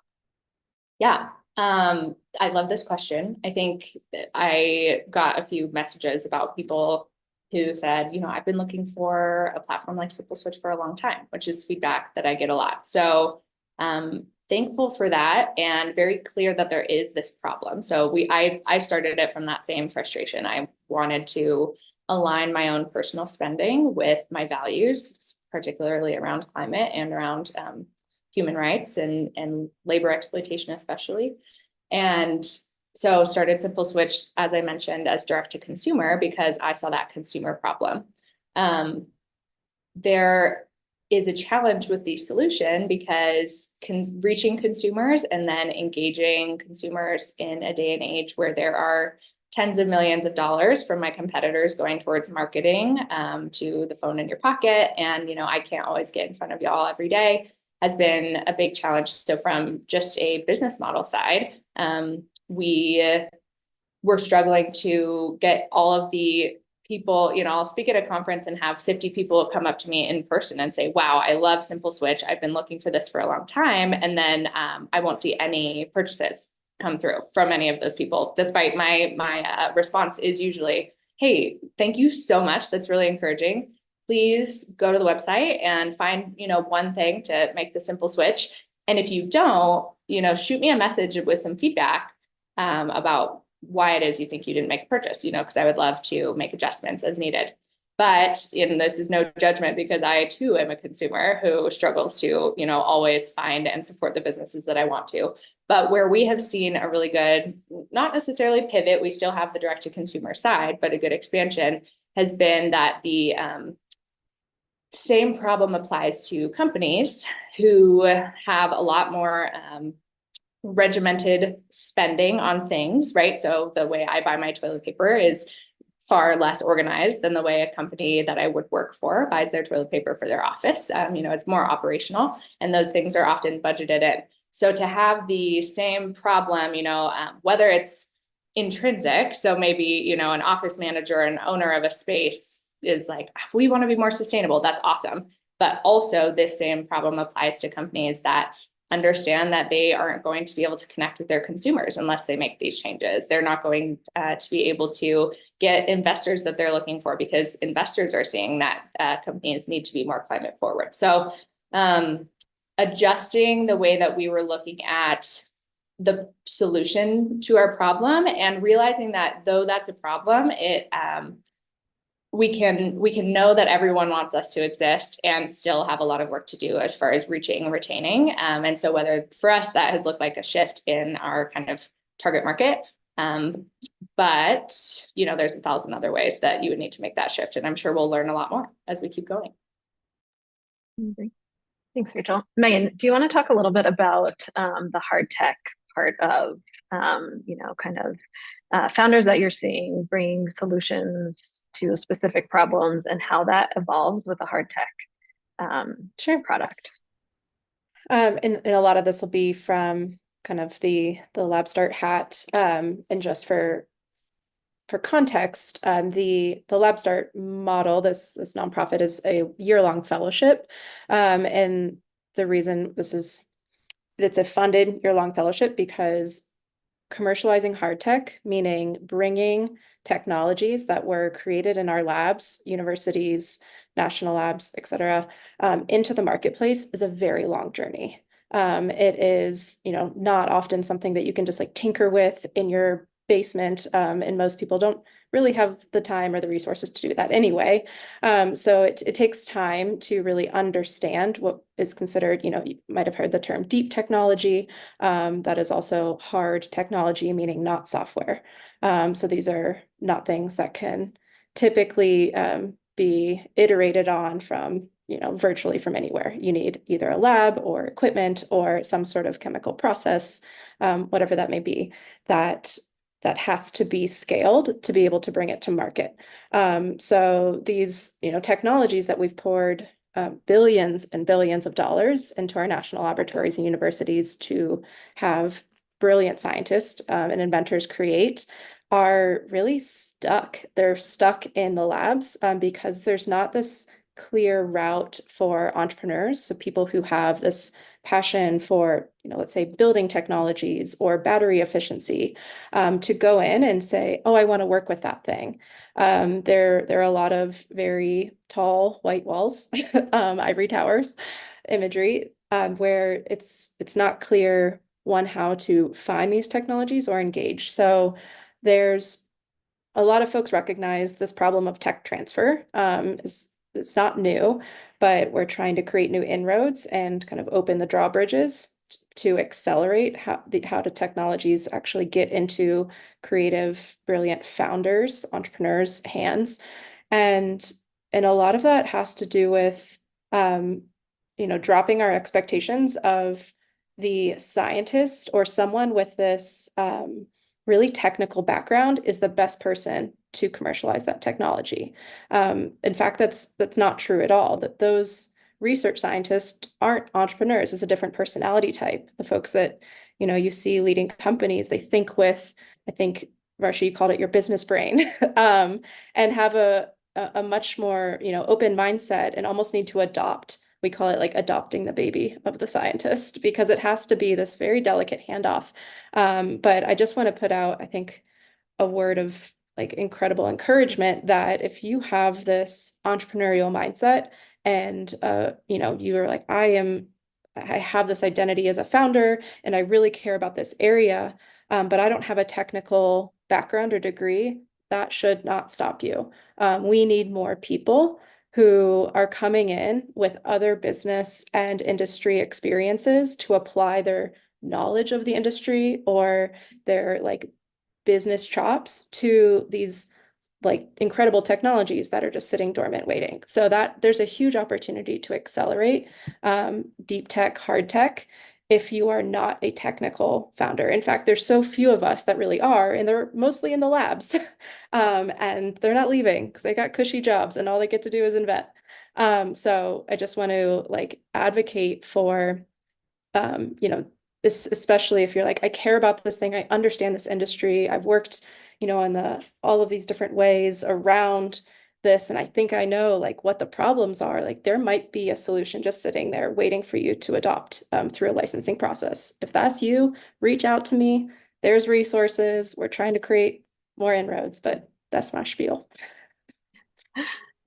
Yeah, I love this question. I think I got a few messages about people who said, I've been looking for a platform like Simple Switch for a long time, which is feedback that I get a lot. So thankful for that, and very clear that there is this problem. So I started it from that same frustration. I wanted to align my own personal spending with my values, particularly around climate and around human rights and labor exploitation, especially. And so started Simple Switch, as I mentioned, as direct to consumer, because I saw that consumer problem. There is a challenge with the solution, because reaching consumers and then engaging consumers in a day and age where there are tens of millions of dollars from my competitors going towards marketing to the phone in your pocket. And, I can't always get in front of y'all every day, has been a big challenge. So from just a business model side, we were struggling to get all of the people, I'll speak at a conference and have 50 people come up to me in person and say, wow, I love Simple Switch. I've been looking for this for a long time. And then I won't see any purchases come through from any of those people, despite my response is usually, hey, thank you so much. That's really encouraging. Please go to the website and find, one thing to make the Simple Switch. And if you don't, shoot me a message with some feedback about why it is you think you didn't make a purchase, because I would love to make adjustments as needed. But this is no judgment, because I too am a consumer who struggles to, always find and support the businesses that I want to. But where we have seen a really good, not necessarily pivot, we still have the direct to consumer side, but a good expansion has been that the same problem applies to companies who have a lot more regimented spending on things, right? So the way I buy my toilet paper is far less organized than the way a company that I would work for buys their toilet paper for their office. It's more operational, and those things are often budgeted in. So to have the same problem, whether it's intrinsic, so maybe, an office manager and owner of a space is like, we want to be more sustainable. That's awesome. But also this same problem applies to companies that understand that they aren't going to be able to connect with their consumers unless they make these changes. They're not going to be able to get investors that they're looking for, because investors are seeing that companies need to be more climate forward. So adjusting the way that we were looking at the solution to our problem, and realizing that though that's a problem, we can know that everyone wants us to exist and still have a lot of work to do as far as reaching and retaining. And so whether for us that has looked like a shift in our kind of target market, but there's 1,000 other ways that you would need to make that shift, and I'm sure we'll learn a lot more as we keep going. Thanks, Rachel. Megan, do you want to talk a little bit about the hard tech part of founders that you're seeing bringing solutions to specific problems, and how that evolves with a hard tech Sure. product? And a lot of this will be from kind of the LabStart hat. And just for context, the LabStart model, this nonprofit, is a year-long fellowship. And the reason it's a funded year-long fellowship because commercializing hard tech, meaning bringing technologies that were created in our labs, universities, national labs, et cetera, into the marketplace, is a very long journey. It is, not often something that you can just like tinker with in your basement, and most people don't really have the time or the resources to do that anyway. So it takes time to really understand what is considered, you might have heard the term deep technology. That is also hard technology, meaning not software. So these are not things that can typically be iterated on from virtually from anywhere. You need either a lab or equipment or some sort of chemical process, whatever that may be, that has to be scaled to be able to bring it to market. So these, technologies that we've poured billions and billions of dollars into our national laboratories and universities to have brilliant scientists and inventors create are really stuck. They're stuck in the labs because there's not this clear route for entrepreneurs. So people who have this passion for, let's say building technologies or battery efficiency, to go in and say, oh, I want to work with that thing. There are a lot of very tall white walls, ivory towers imagery, where it's not clear, one, how to find these technologies or engage. So there's a lot of folks recognize this problem of tech transfer. It's not new, but we're trying to create new inroads and kind of open the drawbridges to accelerate how the technologies actually get into creative, brilliant founders, entrepreneurs' hands. And a lot of that has to do with, dropping our expectations of the scientist or someone with this really technical background is the best person to commercialize that technology. In fact, that's not true at all, that those research scientists aren't entrepreneurs. It's a different personality type. The folks that, you see leading companies, they think with, I think, Varsha, you called it your business brain, and have a much more, open mindset, and almost need to adopt. We call it like adopting the baby of the scientist, because it has to be this very delicate handoff. But I just want to put out, I think, a word of like incredible encouragement that if you have this entrepreneurial mindset and, you're like, I have this identity as a founder and I really care about this area, but I don't have a technical background or degree, that should not stop you. We need more people who are coming in with other business and industry experiences to apply their knowledge of the industry or their like business chops to these like incredible technologies that are just sitting dormant waiting. So that there's a huge opportunity to accelerate deep tech, hard tech, if you are not a technical founder. In fact, there's so few of us that really are, and they're mostly in the labs. And they're not leaving because they got cushy jobs and all they get to do is invent. So I just want to like advocate for this, especially if you're like, I care about this thing, I understand this industry, I've worked, in all of these different ways around this, and I think I know like what the problems are. Like there might be a solution just sitting there waiting for you to adopt through a licensing process. If that's you, reach out to me. There's resources. We're trying to create more inroads, but that's my spiel.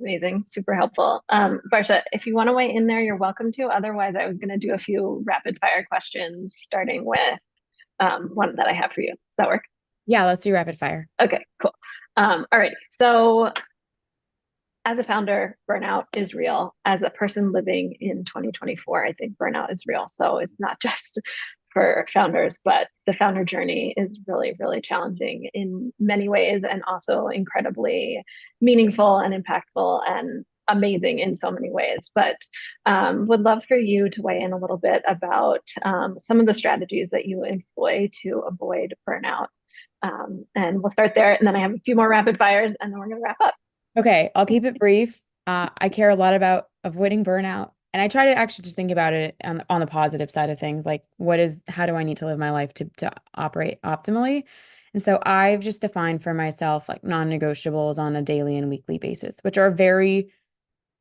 Amazing, super helpful. Barsha, if you want to weigh in there, you're welcome to. Otherwise, I was going to do a few rapid fire questions, starting with one that I have for you. Does that work? Yeah, let's do rapid fire. Okay, cool. All right. So as a founder, burnout is real. As a person living in 2024, I think burnout is real. So it's not just for founders, but the founder journey is really, really challenging in many ways and also incredibly meaningful and impactful and amazing in so many ways. But would love for you to weigh in a little bit about some of the strategies that you employ to avoid burnout. And we'll start there. And then I have a few more rapid fires and then we're going to wrap up. Okay, I'll keep it brief. I care a lot about avoiding burnout, and I try to actually just think about it on the positive side of things, like how do I need to live my life to operate optimally? And so I've just defined for myself like non-negotiables on a daily and weekly basis, which are very,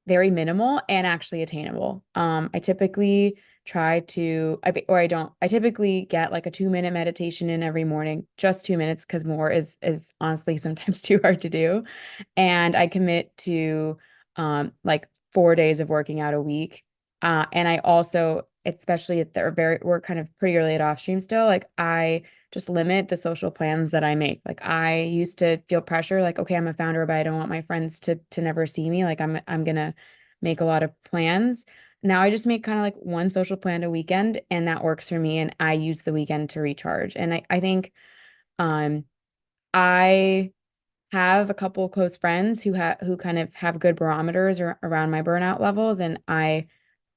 very minimal and actually attainable. I typically try to, or I don't, I typically get like a 2-minute meditation in every morning, just 2 minutes, because more is honestly sometimes too hard to do. And I commit to like 4 days of working out a week. And I also, especially at we're kind of pretty early at Offstream still, like I just limit the social plans that I make. Like I used to feel pressure, like, okay, I'm a founder, but I don't want my friends to never see me. Like I'm gonna make a lot of plans. Now I just make kind of like one social plan a weekend, and that works for me. And I use the weekend to recharge. And I think um I have a couple of close friends who kind of have good barometers around my burnout levels, and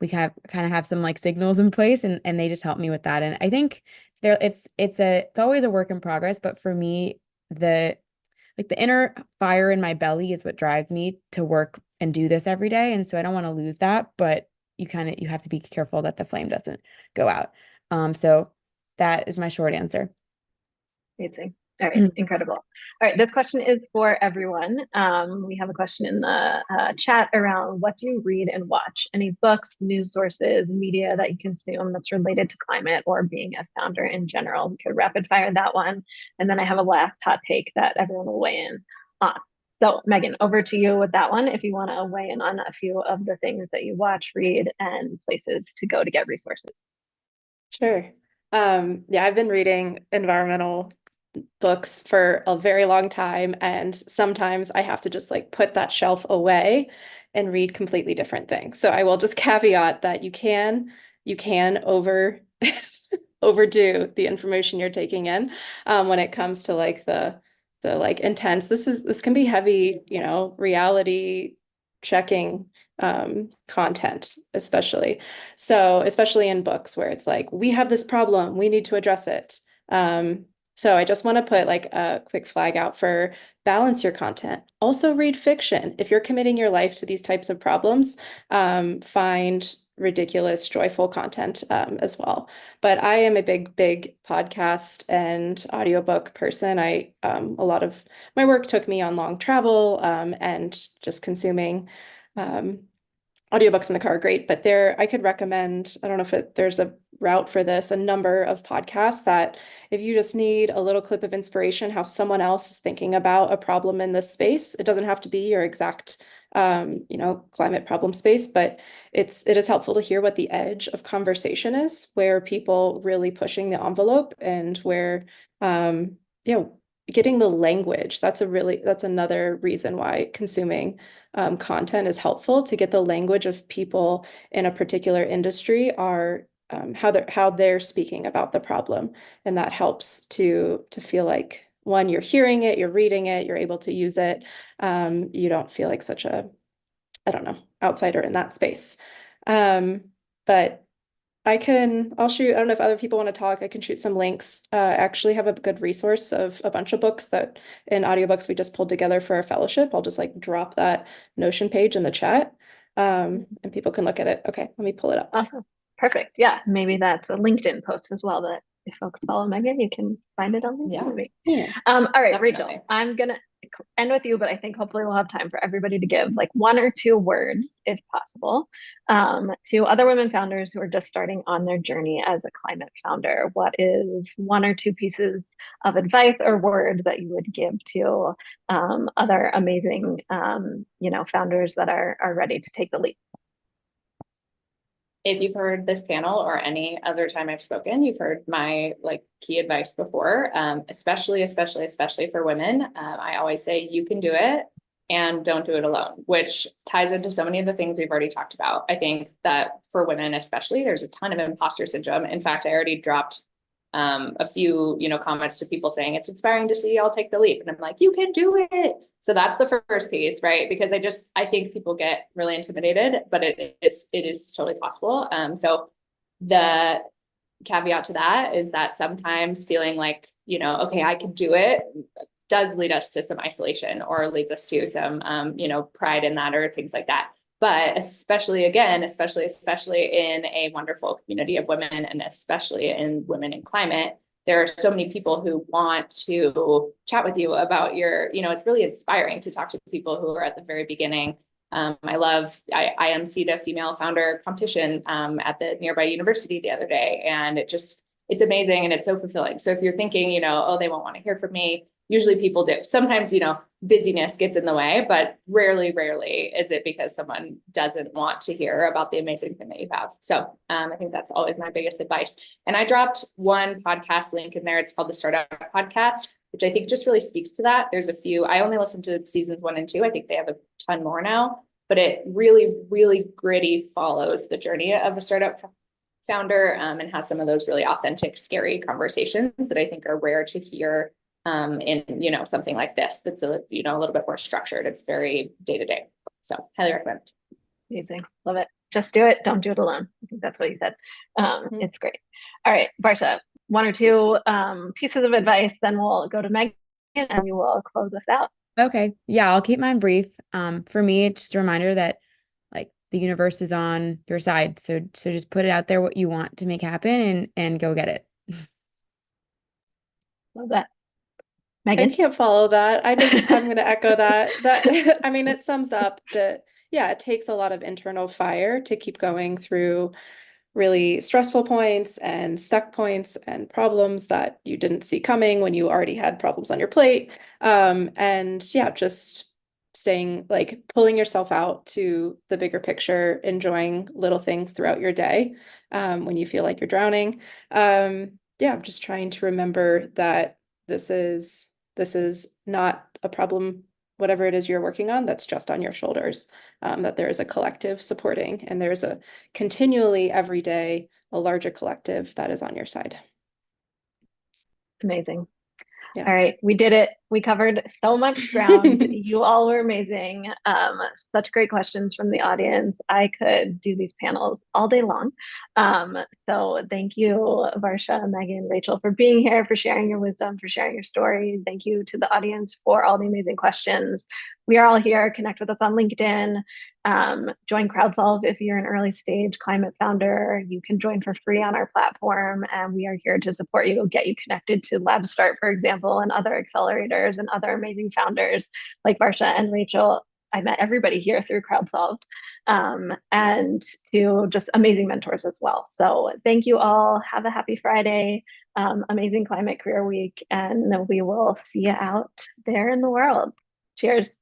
we kind of have some like signals in place, and they just help me with that. And I think it's always a work in progress, but for me, the inner fire in my belly is what drives me to work and do this every day. And so I don't want to lose that, but you have to be careful that the flame doesn't go out. So that is my short answer. Amazing. All right, incredible. All right, this question is for everyone. We have a question in the chat around what do you read and watch? Any books, news sources, media that you consume that's related to climate or being a founder in general? We could rapid fire that one. And then I have a last hot take that everyone will weigh in on. So Megan, over to you with that one. If you want to weigh in on a few of the things that you watch, read, and places to go to get resources. Sure. Yeah, I've been reading environmental books for a very long time, and sometimes I have to just like put that shelf away and read completely different things. So I will just caveat that you can overdo the information you're taking in when it comes to like the like intense. This can be heavy, reality checking content, especially. So especially in books where it's like, we have this problem, we need to address it. So I just want to put like a quick flag out for balance your content. Also read fiction. If you're committing your life to these types of problems, find ridiculous, joyful content as well. But I am a big podcast and audiobook person. A lot of my work took me on long travel and just consuming audiobooks in the car are great, but I could recommend, I don't know if there's a route for this, a number of podcasts that if you just need a little clip of inspiration, how someone else is thinking about a problem in this space, it doesn't have to be your exact, climate problem space, but it is helpful to hear what the edge of conversation is, where people really pushing the envelope and where, getting the language. That's another reason why consuming content is helpful, to get the language of people in a particular industry are how they're speaking about the problem, and that helps to feel like, one, you're hearing it, you're reading it, you're able to use it. You don't feel like such a, I don't know, outsider in that space. But I'll shoot, I don't know if other people want to talk, I can shoot some links. I actually have a good resource of a bunch of books that in audiobooks we just pulled together for our fellowship. I'll just like drop that Notion page in the chat and people can look at it. Okay, let me pull it up. Awesome. Perfect. Yeah, maybe that's a LinkedIn post as well that if folks follow Megan, you can find it on LinkedIn. Yeah. Maybe. Yeah. All right, Rachel, Definitely. I'm gonna end with you, but I think hopefully we'll have time for everybody to give like 1 or 2 words, if possible, to other women founders who are just starting on their journey as a climate founder. What is 1 or 2 pieces of advice or words that you would give to other amazing, founders that are ready to take the leap? If you've heard this panel or any other time I've spoken, you've heard my like key advice before, especially for women. I always say you can do it and don't do it alone, which ties into so many of the things we've already talked about. I think that for women, especially, there's a ton of imposter syndrome. In fact, I already dropped a few, comments to people saying it's inspiring to see y'all take the leap. And I'm like, you can do it. So that's the first piece, right? Because I think people get really intimidated, but it is totally possible. So the caveat to that is that sometimes feeling like, okay, I can do it does lead us to some isolation or leads us to some, pride in that or things like that. But especially in a wonderful community of women, and especially in women in climate, there are so many people who want to chat with you about it's really inspiring to talk to people who are at the very beginning. I emceed a female founder competition at the nearby university the other day, and it's amazing and it's so fulfilling. So if you're thinking, oh, they won't want to hear from me, usually people do. Sometimes, busyness gets in the way, but rarely is it because someone doesn't want to hear about the amazing thing that you have. So I think that's always my biggest advice. And I dropped one podcast link in there. It's called the Startup Podcast, which I think just really speaks to that. There's a few, I only listened to seasons 1 and 2. I think they have a ton more now, but it really, really gritty follows the journey of a startup founder and has some of those really authentic, scary conversations that I think are rare to hear in something like this that's a little bit more structured. It's very day-to-day. So highly recommend. Amazing. Love it. Just do it. Don't do it alone. I think that's what you said. It's great. All right, Varsha, 1 or 2 pieces of advice, then we'll go to Megan and we will close us out. Okay. Yeah, I'll keep mine brief. For me, it's just a reminder that like the universe is on your side. So just put it out there what you want to make happen and go get it. Love that. I Megan? can't follow that. I'm going to echo that. I mean, it sums up that, yeah, it takes a lot of internal fire to keep going through really stressful points and stuck points and problems that you didn't see coming when you already had problems on your plate. And yeah, just staying like pulling yourself out to the bigger picture, enjoying little things throughout your day when you feel like you're drowning. Yeah, just trying to remember that this is not a problem, whatever it is you're working on, that's just on your shoulders, that there is a collective supporting, and there's a continually every day, a larger collective that is on your side. Amazing. Yeah. All right, we did it. We covered so much ground. You all were amazing. Such great questions from the audience. I could do these panels all day long. So thank you, Varsha, Megan, Rachel, for being here, for sharing your wisdom, for sharing your story. Thank you to the audience for all the amazing questions. We are all here. Connect with us on LinkedIn. Join CrowdSolve if you're an early stage climate founder. You can join for free on our platform, and we are here to support you, get you connected to LabStart, for example, and other accelerators and other amazing founders like Varsha and Rachel. I met everybody here through CrowdSolve, and to just amazing mentors as well. So thank you all. Have a happy Friday, amazing Climate Career Week, and we will see you out there in the world. Cheers.